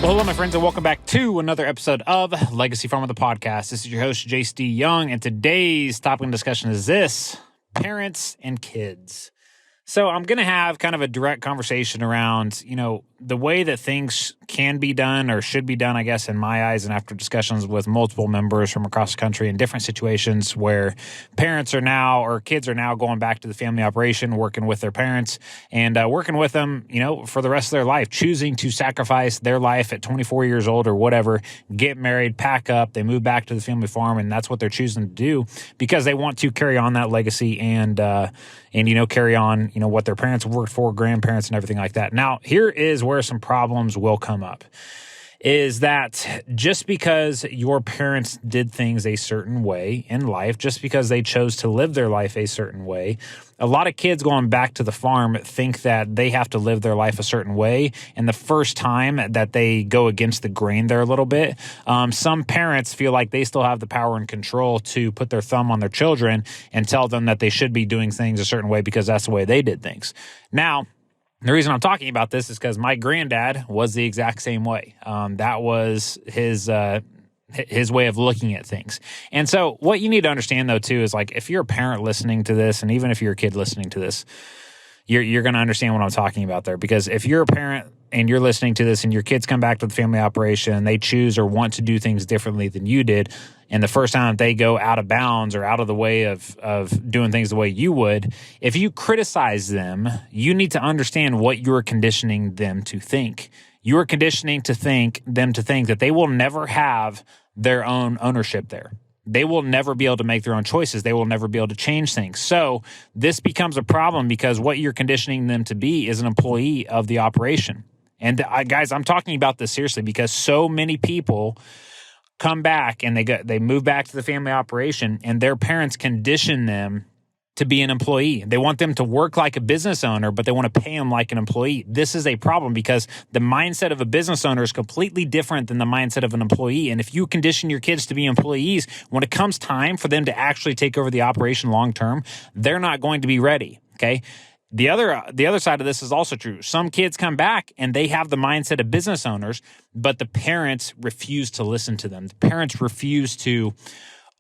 Well, hello, my friends, and welcome back to another episode of Legacy Farmer, the podcast. This is your host, Jace D. Young, and today's topic of discussion is this: parents and kids. So I'm going to have kind of a direct conversation around, the way that things can be done or should be done, I guess, in my eyes, and after discussions with multiple members from across the country in different situations where parents are now or kids are now going back to the family operation, working with their parents and working with them, for the rest of their life, choosing to sacrifice their life at 24 years old or whatever, get married, pack up, they move back to the family farm, and that's what they're choosing to do because they want to carry on that legacy and carry on, what their parents worked for, grandparents and everything like that. Now, here is where some problems will come up, is that just because your parents did things a certain way in life, just because they chose to live their life a certain way, a lot of kids going back to the farm think that they have to live their life a certain way. And the first time that they go against the grain there a little bit, some parents feel like they still have the power and control to put their thumb on their children and tell them that they should be doing things a certain way because that's the way they did things. Now, the reason I'm talking about this is because my granddad was the exact same way. That was his way of looking at things. And so what you need to understand, though, too, is like if you're a parent listening to this, and even if you're a kid listening to this, you're going to understand what I'm talking about there. Because if you're a parent and you're listening to this and your kids come back to the family operation and they choose or want to do things differently than you did, and the first time they go out of bounds or out of the way of doing things the way you would, if you criticize them, you need to understand what you're conditioning them to think. You are conditioning them to think that they will never have their own ownership there. They will never be able to make their own choices. They will never be able to change things. So this becomes a problem because what you're conditioning them to be is an employee of the operation. And guys, I'm talking about this seriously because so many people come back and they move back to the family operation and their parents condition them to be an employee. They want them to work like a business owner, but they want to pay them like an employee. This is a problem because the mindset of a business owner is completely different than the mindset of an employee. And if you condition your kids to be employees, when it comes time for them to actually take over the operation long term, they're not going to be ready, okay? The other side of this is also true. Some kids come back and they have the mindset of business owners, but the parents refuse to listen to them. The parents refuse to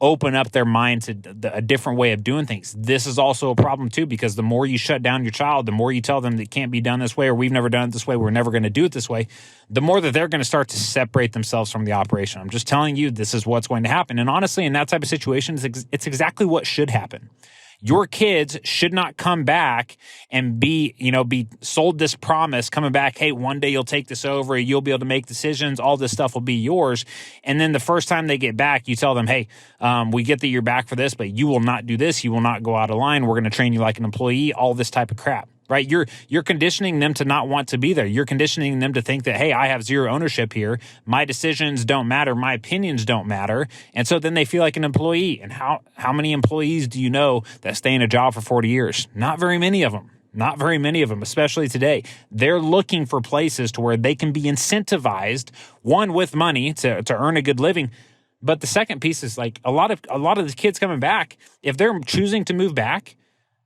open up their mind to a different way of doing things. This is also a problem too, because the more you shut down your child, the more you tell them that it can't be done this way, or we've never done it this way, we're never going to do it this way, the more that they're going to start to separate themselves from the operation. I'm just telling you, this is what's going to happen. And honestly, in that type of situation, it's exactly what should happen. Your kids should not come back and be sold this promise coming back, hey, one day you'll take this over, you'll be able to make decisions, all this stuff will be yours. And then the first time they get back, you tell them, hey, we get that you're back for this, but you will not do this. You will not go out of line. We're going to train you like an employee, all this type of crap. Right? You're conditioning them to not want to be there. You're conditioning them to think that, hey, I have zero ownership here. My decisions don't matter. My opinions don't matter. And so then they feel like an employee. And how many employees do you know that stay in a job for 40 years? Not very many of them. Not very many of them, especially today. They're looking for places to where they can be incentivized, one, with money to earn a good living. But the second piece is like a lot of the kids coming back, if they're choosing to move back,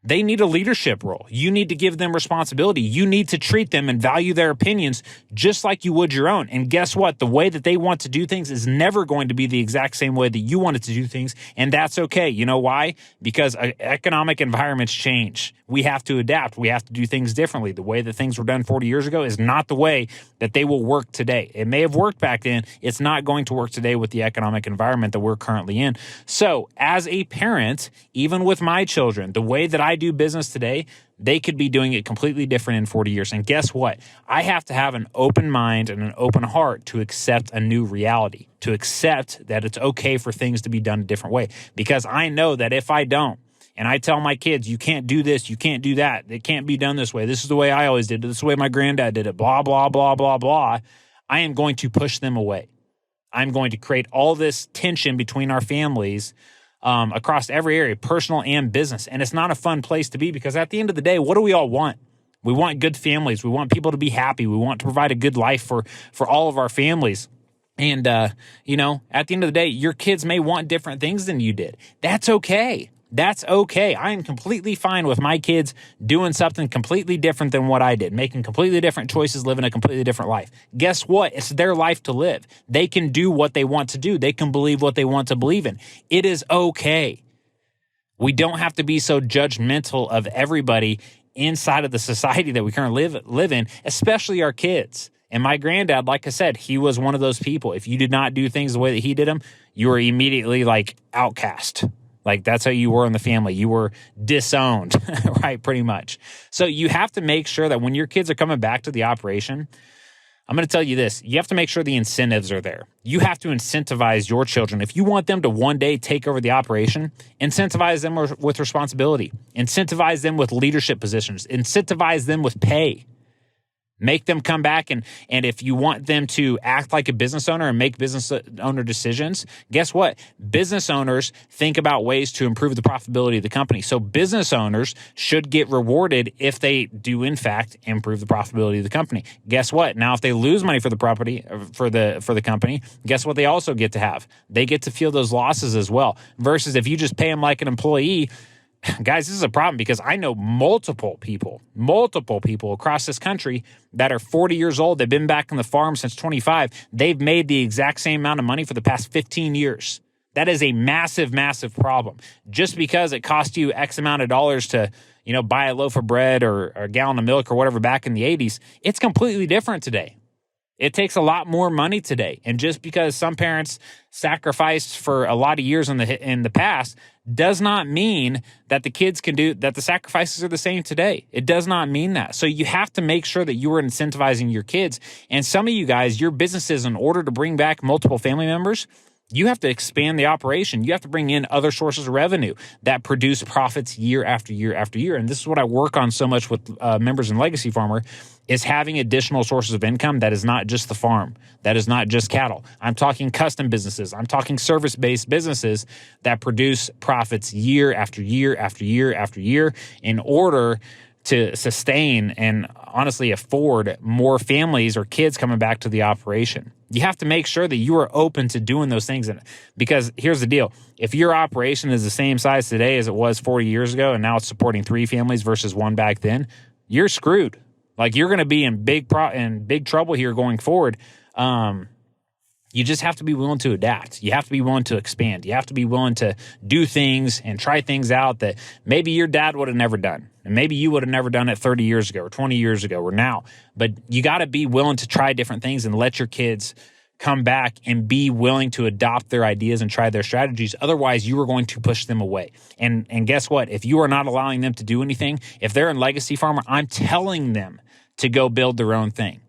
they need a leadership role. You need to give them responsibility. You need to treat them and value their opinions just like you would your own. And guess what? The way that they want to do things is never going to be the exact same way that you wanted to do things. And that's okay. You know why? Because economic environments change. We have to adapt. We have to do things differently. The way that things were done 40 years ago is not the way that they will work today. It may have worked back then. It's not going to work today with the economic environment that we're currently in. So as a parent, even with my children, the way that I do business today, they could be doing it completely different in 40 years. And guess what? I have to have an open mind and an open heart to accept a new reality, to accept that it's okay for things to be done a different way. Because I know that if I don't, and I tell my kids, you can't do this, you can't do that, it can't be done this way, this is the way I always did it, this is the way my granddad did it, blah, blah, blah, blah, blah, I am going to push them away. I'm going to create all this tension between our families across every area, personal and business. And it's not a fun place to be because at the end of the day, what do we all want? We want good families. We want people to be happy. We want to provide a good life for all of our families. And, at the end of the day, your kids may want different things than you did. That's okay. That's okay. I am completely fine with my kids doing something completely different than what I did, making completely different choices, living a completely different life. Guess what? It's their life to live. They can do what they want to do. They can believe what they want to believe in. It is okay. We don't have to be so judgmental of everybody inside of the society that we currently live in, especially our kids. And my granddad, like I said, he was one of those people. If you did not do things the way that he did them, you were immediately like outcast. Like that's how you were in the family. You were disowned, right? Pretty much. So you have to make sure that when your kids are coming back to the operation, I'm going to tell you this. You have to make sure the incentives are there. You have to incentivize your children. If you want them to one day take over the operation, incentivize them with responsibility. Incentivize them with leadership positions. Incentivize them with pay. Make them come back, and if you want them to act like a business owner and make business owner decisions, guess what? Business owners think about ways to improve the profitability of the company. So business owners should get rewarded if they do, in fact, improve the profitability of the company. Guess what? Now, if they lose money for the property for the company, guess what they also get to have? They get to feel those losses as well. Versus if you just pay them like an employee. Guys, this is a problem because I know multiple people across this country that are 40 years old. They've been back on the farm since 25. They've made the exact same amount of money for the past 15 years. That is a massive, massive problem. Just because it cost you X amount of dollars to, buy a loaf of bread or a gallon of milk or whatever back in the 80s, it's completely different today. It takes a lot more money today. And just because some parents sacrificed for a lot of years in the past does not mean that the kids can do that. The sacrifices are the same today. It does not mean that. So you have to make sure that you are incentivizing your kids. And some of you guys, your businesses, in order to bring back multiple family members, you have to expand the operation. You have to bring in other sources of revenue that produce profits year after year after year. And this is what I work on so much with members in Legacy Farmer, is having additional sources of income that is not just the farm, that is not just cattle. I'm talking custom businesses. I'm talking service-based businesses that produce profits year after year after year after year in order to sustain and honestly afford more families or kids coming back to the operation. You have to make sure that you are open to doing those things. Because here's the deal. If your operation is the same size today as it was 40 years ago, and now it's supporting 3 families versus 1 back then, you're screwed. Like, you're going to be in big trouble here going forward. You just have to be willing to adapt. You have to be willing to expand. You have to be willing to do things and try things out that maybe your dad would have never done. And maybe you would have never done it 30 years ago or 20 years ago or now. But you got to be willing to try different things and let your kids come back and be willing to adopt their ideas and try their strategies. Otherwise, you are going to push them away. And guess what? If you are not allowing them to do anything, if they're in Legacy Farmer, I'm telling them to go build their own thing.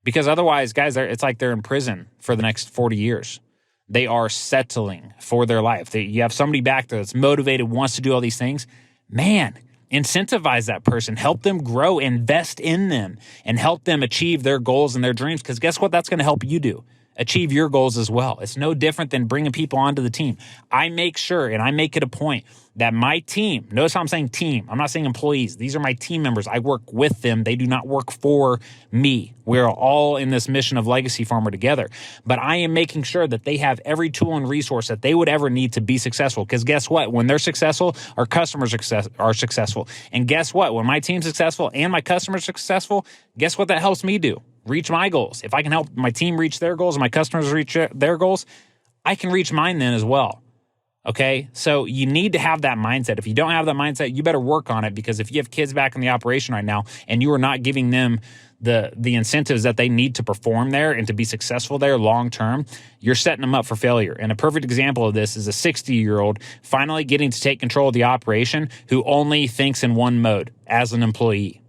Because otherwise, guys, it's like they're in prison for the next 40 years. They are settling for their life. You have somebody back there that's motivated, wants to do all these things. Man, incentivize that person. Help them grow. Invest in them. And help them achieve their goals and their dreams. Because guess what? That's going to help you do. Achieve your goals as well. It's no different than bringing people onto the team. I make sure and I make it a point that my team, notice how I'm saying team. I'm not saying employees. These are my team members. I work with them. They do not work for me. We're all in this mission of Legacy Farmer together. But I am making sure that they have every tool and resource that they would ever need to be successful. Because guess what? When they're successful, our customers are successful. And guess what? When my team's successful and my customers are successful, guess what that helps me do? Reach my goals. If I can help my team reach their goals and my customers reach their goals, I can reach mine then as well. Okay? So you need to have that mindset. If you don't have that mindset, you better work on it, because if you have kids back in the operation right now and you are not giving them the incentives that they need to perform there and to be successful there long term, you're setting them up for failure. And a perfect example of this is a 60-year-old finally getting to take control of the operation who only thinks in one mode as an employee.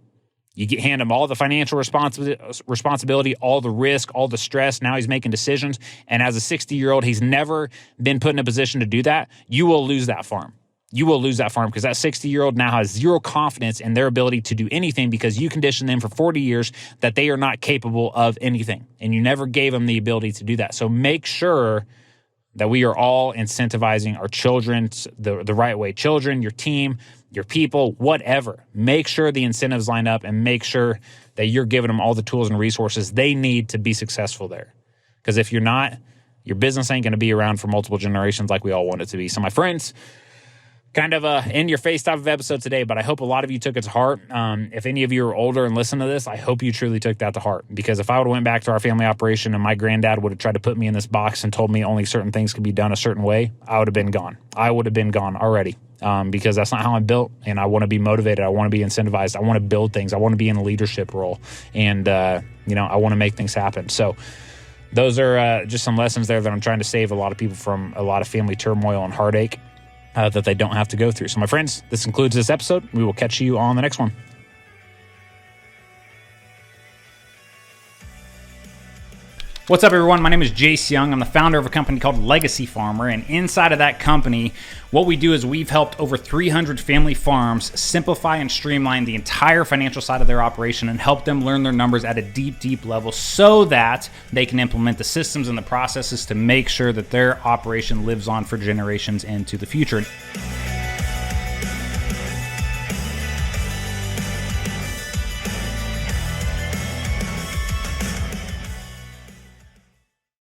You hand him all the financial responsibility, all the risk, all the stress. Now he's making decisions. And as a 60-year-old, he's never been put in a position to do that. You will lose that farm. You will lose that farm because that 60-year-old now has zero confidence in their ability to do anything, because you conditioned them for 40 years that they are not capable of anything. And you never gave them the ability to do that. So make sure that we are all incentivizing our children the right way. Children, your team, your people, whatever. Make sure the incentives line up and make sure that you're giving them all the tools and resources they need to be successful there. Because if you're not, your business ain't going to be around for multiple generations like we all want it to be. So my friends, kind of a in-your-face type of episode today, but I hope a lot of you took it to heart. If any of you are older and listen to this, I hope you truly took that to heart, because if I would have went back to our family operation and my granddad would have tried to put me in this box and told me only certain things could be done a certain way, I would have been gone. I would have been gone already, because that's not how I'm built, and I want to be motivated. I want to be incentivized. I want to build things. I want to be in a leadership role, and I want to make things happen. So those are just some lessons there that I'm trying to save a lot of people from a lot of family turmoil and heartache that they don't have to go through. So my friends, this concludes this episode. We will catch you on the next one. What's up, everyone? My name is Jace Young. I'm the founder of a company called Legacy Farmer, and inside of that company, what we do is we've helped over 300 family farms simplify and streamline the entire financial side of their operation and help them learn their numbers at a deep, deep level so that they can implement the systems and the processes to make sure that their operation lives on for generations into the future.